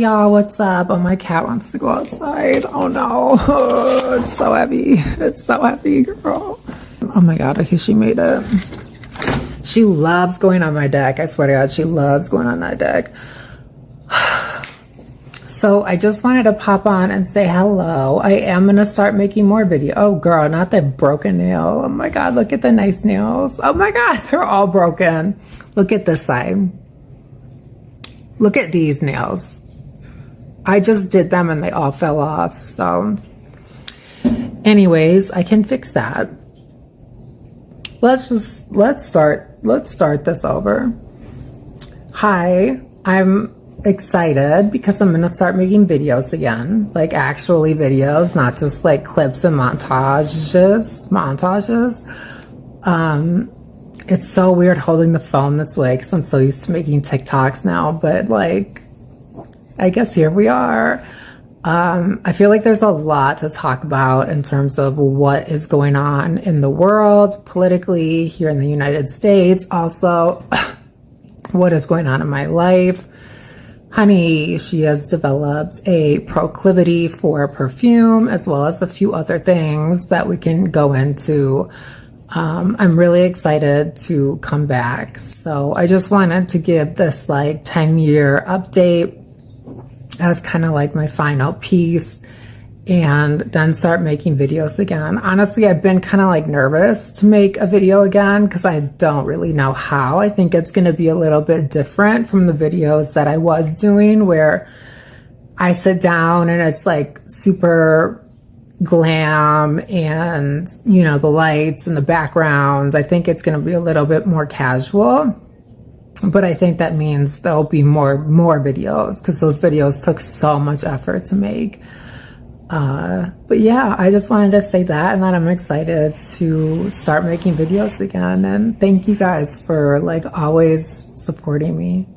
y'all, what's up? Oh, my cat wants to go outside. Oh no, it's so heavy. It's so heavy, girl. Oh my God, okay, she made it. She loves going on my deck. I swear to God, she loves going on that deck. So I just wanted to pop on and say hello. I am going to start making more videos. Oh girl, not that broken nail. Oh my God, look at the nice nails. Oh my God, they're all broken. Look at this side. Look at these nails. I just did them and they all fell off. So anyways, I can fix that. Let's start this over. Hi, I'm excited because I'm gonna start making videos again, like actually videos, not just like clips and montages. It's so weird holding the phone this way because I'm so used to making TikToks now, but like, I guess here we are. I feel like there's a lot to talk about in terms of what is going on in the world, politically, here in the United States. Also, what is going on in my life. Honey, she has developed a proclivity for perfume, as well as a few other things that we can go into. I'm really excited to come back. So I just wanted to give this like 10-year update as kind of like my final piece, and then start making videos again. Honestly, I've been kind of like nervous to make a video again because I don't really know how. I think it's going to be a little bit different from the videos that I was doing, where I sit down and it's like super glam and, you know, the lights and the background. I think it's going to be a little bit more casual, but I think that means there'll be more videos because those videos took so much effort to make. But yeah, I just wanted to say that, and that I'm excited to start making videos again. And thank you guys for like always supporting me.